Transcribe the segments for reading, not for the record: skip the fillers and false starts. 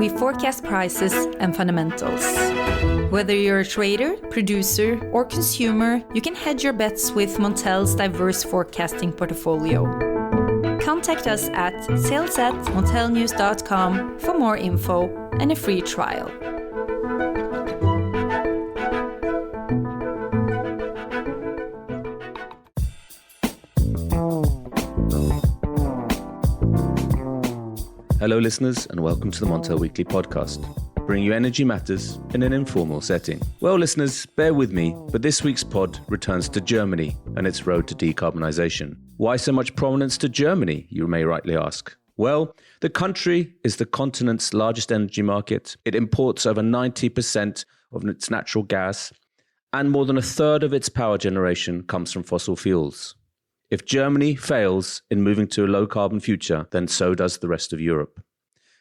We forecast prices and fundamentals. Whether you're a trader, producer, or consumer, you can hedge your bets with Montel's diverse forecasting portfolio. Contact us at sales@montelnews.com for more info and a free trial. Hello listeners and welcome to the Montel Weekly Podcast, bringing you energy matters in an informal setting. Well listeners, bear with me, but this week's pod returns to Germany and its road to decarbonisation. Why so much prominence to Germany, you may rightly ask? Well, the country is the continent's largest energy market. It imports over 90% of its natural gas, and more than a third of its power generation comes from fossil fuels. If Germany fails in moving to a low-carbon future, then so does the rest of Europe.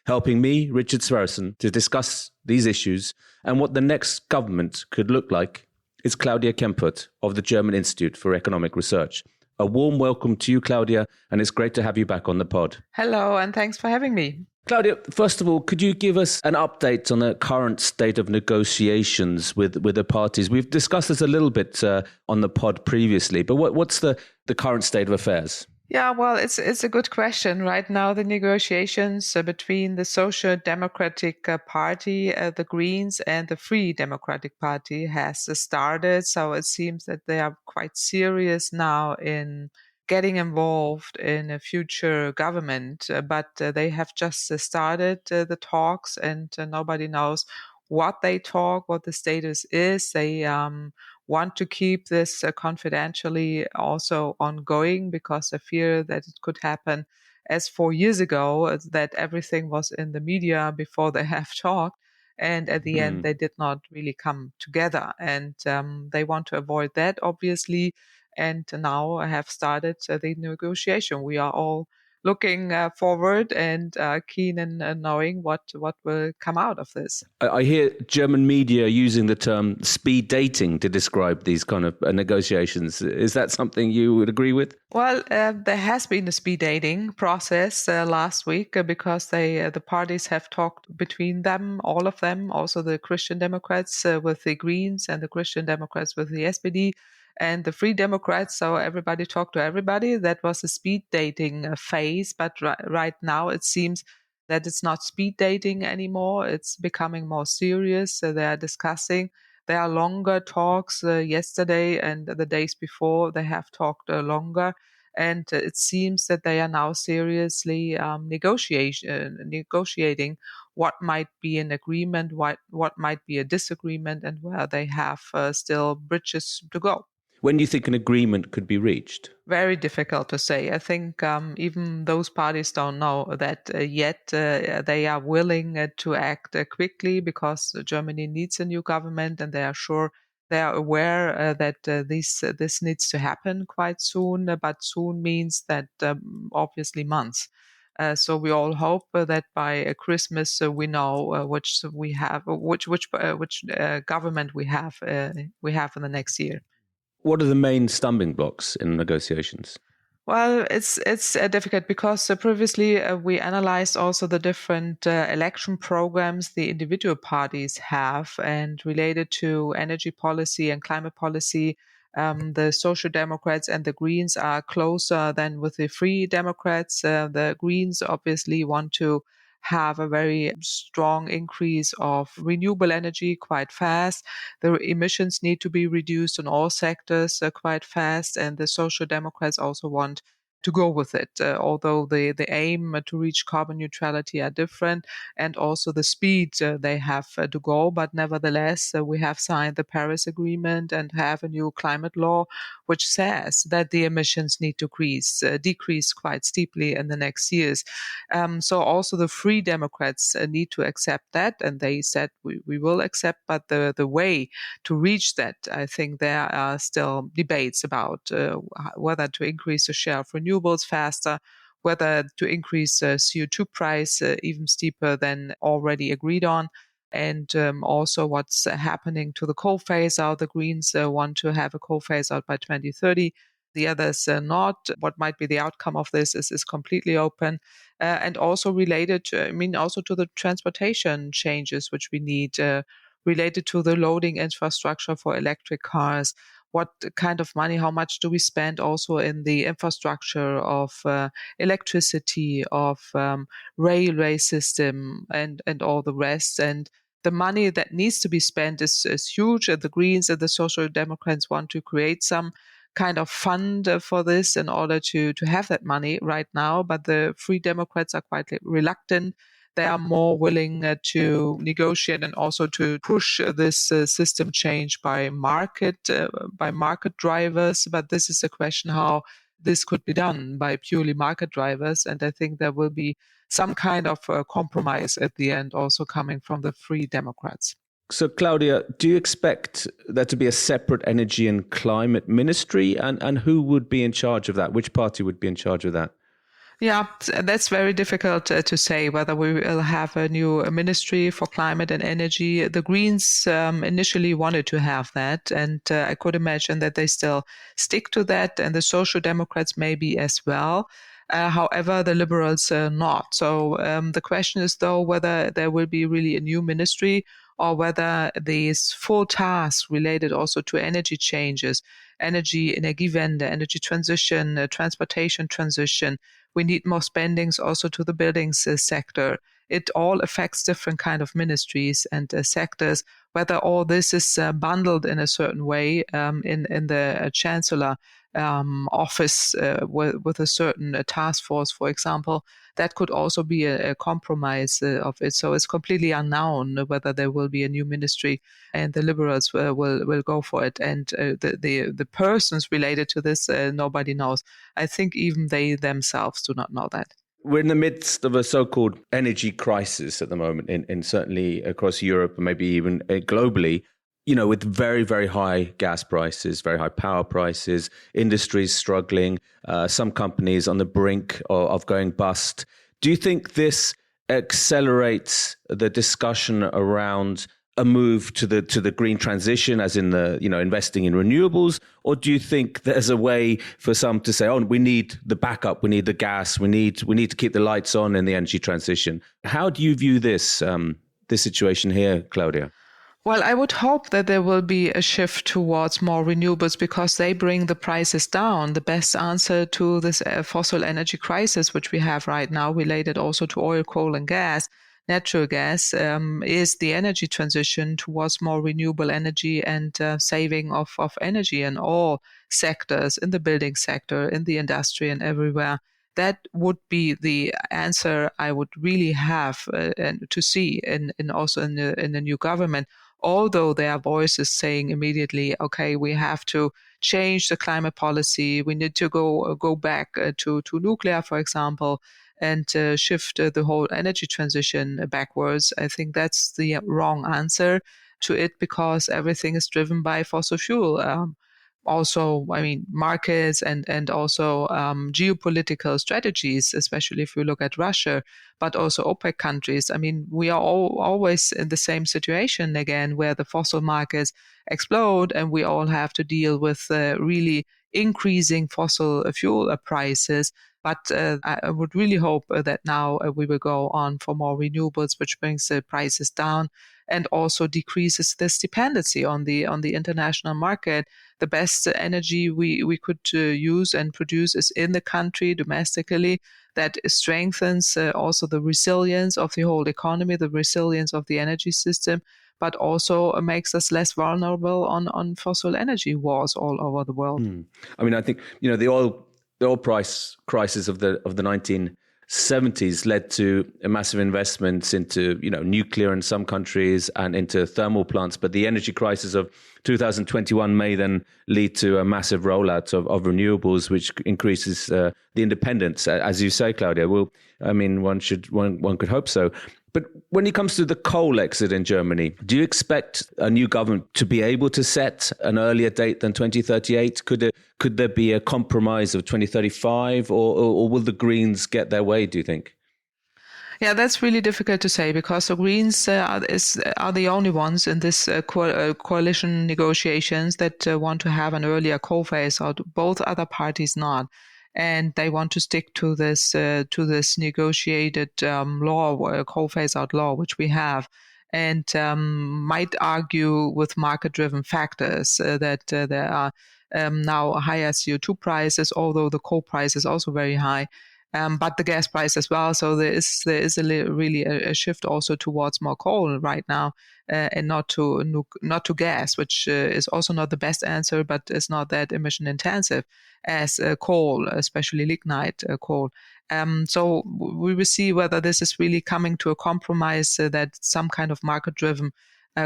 Helping me, Richard Sverrisson, to discuss these issues and what the next government could look like is Claudia Kemfert of the German Institute for Economic Research. A warm welcome to you, Claudia, and it's great to have you back on the pod. Hello, and thanks for having me. Claudia, first of all, could you give us an update on the current state of negotiations with the parties? We've discussed this a little bit on the pod previously, but what's the current state of affairs? Yeah, well, it's a good question. Right now, the negotiations between the Social Democratic Party, the Greens, and the Free Democratic Party has started. So it seems that they are quite serious now in getting involved in a future government, but they have just started the talks, and nobody knows what they talk, what the status is. They want to keep this confidentially also ongoing because they fear that it could happen as 4 years ago, that everything was in the media before they have talked. And at the end, they did not really come together. And they want to avoid that, obviously. And now I have started the negotiation. We are all looking forward and keen in knowing what will come out of this. I hear German media using the term speed dating to describe these kind of negotiations. Is that something you would agree with? Well, there has been a speed dating process last week because the parties have talked between them, all of them, also the Christian Democrats with the Greens and the Christian Democrats with the SPD. And the Free Democrats, so everybody talked to everybody. That was a speed dating phase. But right now it seems that it's not speed dating anymore. It's becoming more serious. So they are discussing. There are longer talks yesterday and the days before. They have talked longer. And it seems that they are now seriously negotiating what might be an agreement, what might be a disagreement, and where they have still bridges to go. When do you think an agreement could be reached? Very difficult to say. I think even those parties don't know that yet. They are willing to act quickly because Germany needs a new government, and they are sure, they are aware that this needs to happen quite soon. But soon means that obviously months. So we all hope that by Christmas we know which government we have in the next year. What are the main stumbling blocks in negotiations? Well, it's difficult because previously we analyzed also the different election programs the individual parties have, and related to energy policy and climate policy. The Social Democrats and the Greens are closer than with the Free Democrats. The Greens obviously want to have a very strong increase of renewable energy quite fast. The emissions need to be reduced in all sectors quite fast, and the Social Democrats also want to go with it, although the aim to reach carbon neutrality are different, and also the speed they have to go. But nevertheless, we have signed the Paris Agreement and have a new climate law, which says that the emissions need to decrease quite steeply in the next years. So also the Free Democrats need to accept that, and they said we will accept, but the way to reach that, I think there are still debates about whether to increase the share of renewables faster, whether to increase CO2 price even steeper than already agreed on, and also what's happening to the coal phase out. The Greens want to have a coal phase out by 2030. the others not. What might be the outcome of this is completely open. And also related also to the transportation changes which we need, related to the loading infrastructure for electric cars. What kind of money, how much do we spend also in the infrastructure of electricity, of railway system and all the rest. And the money that needs to be spent is huge. The Greens and the Social Democrats want to create some kind of fund for this in order to have that money right now. But the Free Democrats are quite reluctant. They are more willing to negotiate and also to push this system change by market drivers. But this is a question how this could be done by purely market drivers. And I think there will be some kind of compromise at the end also coming from the Free Democrats. So, Claudia, do you expect there to be a separate energy and climate ministry? And who would be in charge of that? Which party would be in charge of that? Yeah, that's very difficult to say whether we will have a new ministry for climate and energy. The Greens initially wanted to have that, and I could imagine that they still stick to that, and the Social Democrats maybe as well. However, the Liberals not. So the question is, though, whether there will be really a new ministry or whether these full tasks related also to energy changes, Energiewende, energy transition, transportation transition. We need more spendings also to the buildings sector. It all affects different kind of ministries and sectors. Whether all this is bundled in a certain way in the Chancellor office with a certain task force, for example, that could also be a compromise of it. So it's completely unknown whether there will be a new ministry, and the Liberals will go for it. And the persons related to this, nobody knows. I think even they themselves do not know that. We're in the midst of a so-called energy crisis at the moment, in certainly across Europe and maybe even globally. With very, very high gas prices, very high power prices, industries struggling, some companies on the brink of going bust. Do you think this accelerates the discussion around a move to the green transition, as in the investing in renewables, or do you think there's a way for some to say, oh, we need the backup, we need the gas, we need to keep the lights on in the energy transition? How do you view this situation here, Claudia? Well, I would hope that there will be a shift towards more renewables because they bring the prices down. The best answer to this fossil energy crisis, which we have right now, related also to oil, coal, and gas, natural gas, is the energy transition towards more renewable energy and saving of energy in all sectors, in the building sector, in the industry, and everywhere. That would be the answer I would really have to see in the new government. Although there are voices saying immediately, okay, we have to change the climate policy, we need to go back to nuclear, for example, and shift the whole energy transition backwards. I think that's the wrong answer to it because everything is driven by fossil fuel. Also, markets and also geopolitical strategies, especially if you look at Russia, but also OPEC countries. We are always in the same situation again, where the fossil markets explode and we all have to deal with really increasing fossil fuel prices. But I would really hope that now we will go on for more renewables, which brings the prices down and also decreases this dependency on the international market. The best energy we could use and produce is in the country domestically. That strengthens also the resilience of the whole economy, the resilience of the energy system, but also makes us less vulnerable on fossil energy wars all over the world. I think the oil price crisis of the 1970s led to massive investments into nuclear in some countries and into thermal plants, but the energy crisis of 2021 may then lead to a massive rollout of renewables, which increases the independence, as you say, Claudia. Well, one could hope so. But when it comes to the coal exit in Germany, do you expect a new government to be able to set an earlier date than 2038? Could there be a compromise of 2035, or will the Greens get their way, do you think? Yeah, that's really difficult to say because the Greens are the only ones in this coalition negotiations that want to have an earlier coal phase out. Both other parties not, and they want to stick to this negotiated coal phase out law, which we have, and might argue with market-driven factors that there are now higher CO2 prices, although the coal price is also very high. But the gas price as well. So there is really a shift also towards more coal right now, and not to gas, which is also not the best answer, but it's not that emission intensive as coal, especially lignite coal. So we will see whether this is really coming to a compromise, that some kind of market-driven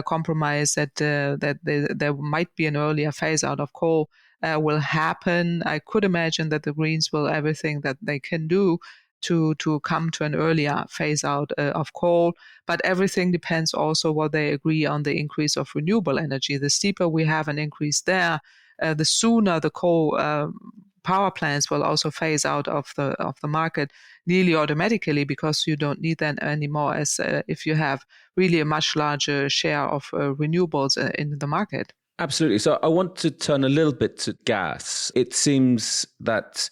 compromise that there might be an earlier phase out of coal. Will happen. I could imagine that the Greens will everything that they can do to come to an earlier phase out of coal. But everything depends also what they agree on the increase of renewable energy. The steeper we have an increase there, the sooner the coal power plants will also phase out of the market nearly automatically, because you don't need that anymore as if you have really a much larger share of renewables in the market. Absolutely. So I want to turn a little bit to gas. It seems that,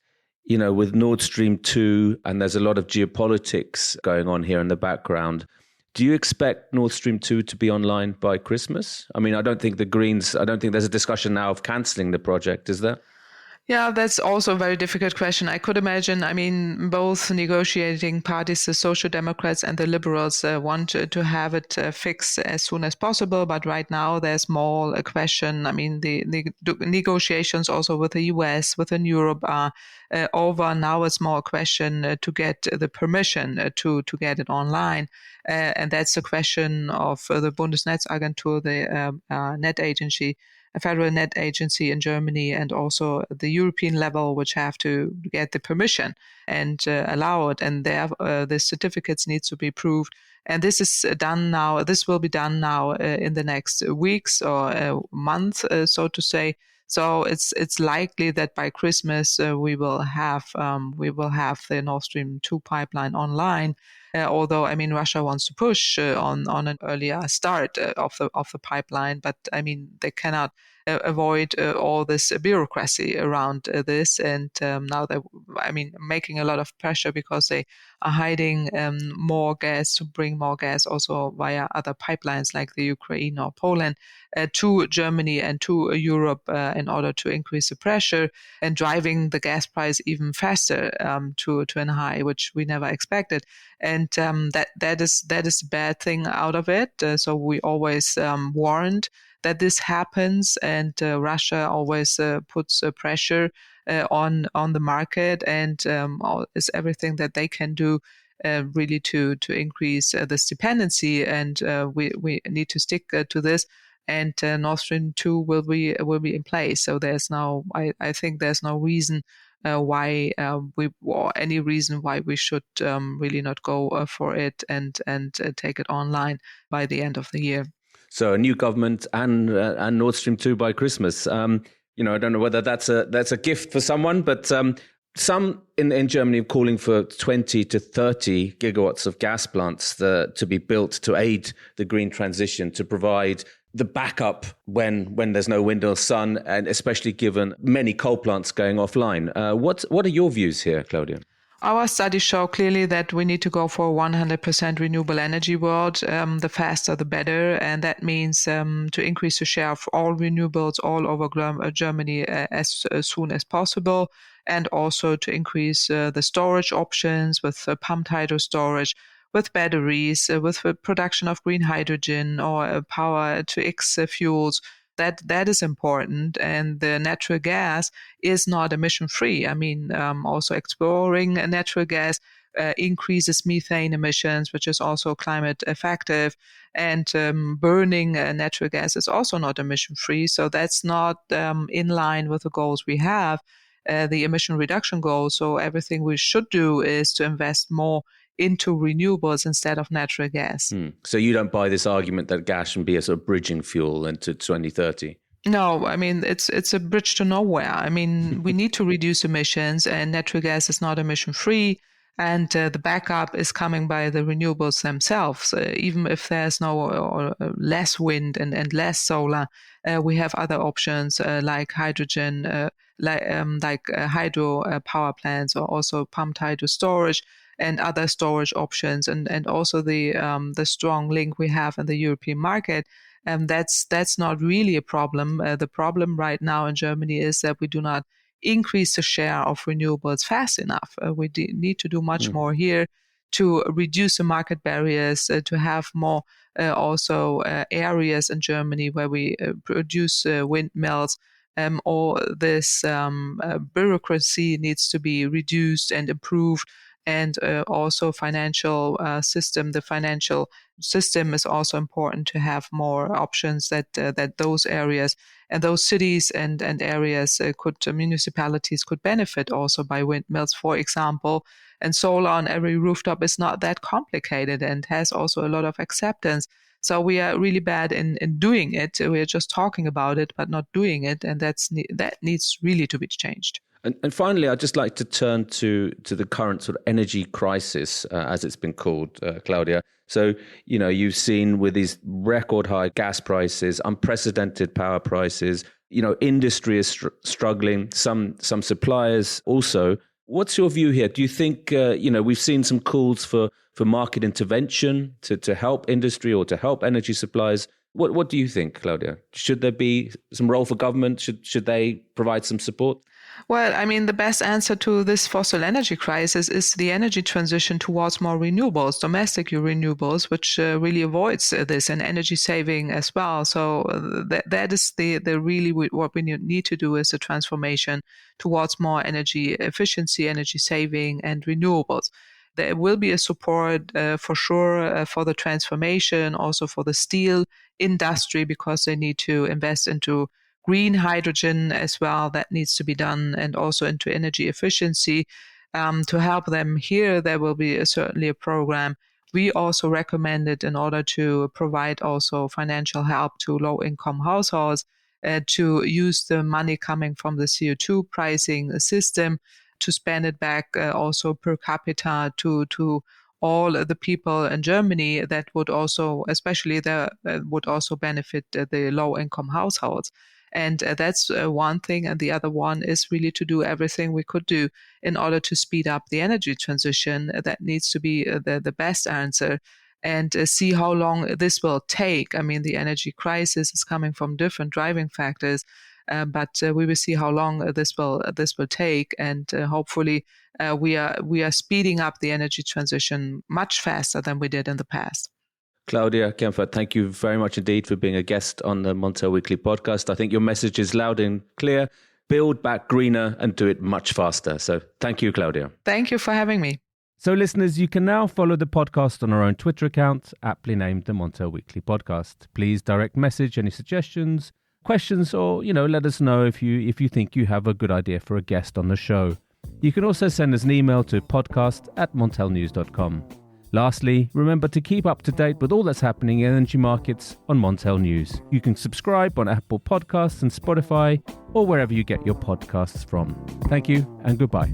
with Nord Stream 2, and there's a lot of geopolitics going on here in the background, do you expect Nord Stream 2 to be online by Christmas? I mean, I don't think there's a discussion now of cancelling the project, is there? Yeah, that's also a very difficult question. I could imagine, both negotiating parties, the Social Democrats and the Liberals, want to have it fixed as soon as possible. But right now, there's more a question. The negotiations also with the US, within Europe, are over. Now it's more a question to get the permission to get it online. And that's the question of the Bundesnetzagentur, the net agency, a federal net agency in Germany, and also the European level, which have to get the permission and allow it. And there, the certificates need to be approved. And this is done now. This will be done now in the next weeks or month, so to say. So it's likely that by Christmas we will have the Nord Stream 2 pipeline online. Although Russia wants to push on an earlier start of the pipeline, but they cannot avoid all this bureaucracy around this, and now they're making a lot of pressure because they are hiding more gas, to bring more gas also via other pipelines like the Ukraine or Poland to Germany and to Europe in order to increase the pressure and driving the gas price even faster to an high, which we never expected. And that is a bad thing out of it. So we always warned that this happens, and Russia always puts pressure on the market, and is everything that they can do really to increase this dependency. And we need to stick to this. And Nord Stream 2 will be in place. So I think there's no reason any reason why we should really not go for it and take it online by the end of the year. So a new government and Nord Stream 2 by Christmas. I don't know whether that's a gift for someone, but some in Germany are calling for 20 to 30 gigawatts of gas plants to be built to aid the green transition, to provide the backup when there's no wind or sun, and especially given many coal plants going offline. What are your views here, Claudia? Our studies show clearly that we need to go for a 100% renewable energy world. The faster, the better. And that means to increase the share of all renewables all over Germany as soon as possible. And also to increase the storage options with pumped hydro storage, with batteries, with the production of green hydrogen or power to X fuels. That is important, and the natural gas is not emission-free. Also exploring natural gas increases methane emissions, which is also climate effective, and burning natural gas is also not emission-free. So that's not in line with the goals we have, the emission reduction goals. So everything we should do is to invest more into renewables instead of natural gas. So you don't buy this argument that gas can be a sort of bridging fuel into 2030? No, it's a bridge to nowhere. We need to reduce emissions, and natural gas is not emission free. And the backup is coming by the renewables themselves. Even if there's no or less wind and less solar, we have other options like hydrogen, like hydro power plants, or also pumped hydro storage and other storage options, and also the strong link we have in the European market. That's not really a problem. The problem right now in Germany is that we do not increase the share of renewables fast enough. We need to do much more here to reduce the market barriers, to have more also areas in Germany where we produce windmills. All this bureaucracy needs to be reduced and improved, and also financial system. The financial system is also important to have more options that those areas and those cities and areas municipalities could benefit also by windmills, for example. And solar on every rooftop is not that complicated and has also a lot of acceptance. So we are really bad in doing it. We are just talking about it, but not doing it. And that needs really to be changed. And finally, I'd just like to turn to the current sort of energy crisis, as it's been called, Claudia. So, you've seen with these record high gas prices, unprecedented power prices, industry is struggling, some suppliers also. What's your view here? Do you think, we've seen some calls for market intervention to help industry or to help energy suppliers? What do you think, Claudia? Should there be some role for government? Should they provide some support? Well, I mean, the best answer to this fossil energy crisis is the energy transition towards more renewables, domestic renewables, which really avoids this, and energy saving as well. So that is the really what we need to do is a transformation towards more energy efficiency, energy saving, and renewables. There will be a support for sure for the transformation, also for the steel industry, because they need to invest into green hydrogen as well. That needs to be done, and also into energy efficiency. To help them here, there will be certainly a program. We also recommend it in order to provide also financial help to low-income households, to use the money coming from the CO2 pricing system to spend it back also per capita to all the people in Germany. That would also, especially would also benefit the low-income households. And that's one thing. And the other one is really to do everything we could do in order to speed up the energy transition. That needs to be the best answer, and see how long this will take. I mean, the energy crisis is coming from different driving factors, but we will see how long this will take. And hopefully we are speeding up the energy transition much faster than we did in the past. Claudia, Kemfert, thank you very much indeed for being a guest on the Montel Weekly podcast. I think your message is loud and clear. Build back greener and do it much faster. So thank you, Claudia. Thank you for having me. So listeners, you can now follow the podcast on our own Twitter account, aptly named the Montel Weekly Podcast. Please direct message any suggestions, questions, or, let us know if you think you have a good idea for a guest on the show. You can also send us an email to podcast@montelnews.com. Lastly, remember to keep up to date with all that's happening in energy markets on Montel News. You can subscribe on Apple Podcasts and Spotify, or wherever you get your podcasts from. Thank you and goodbye.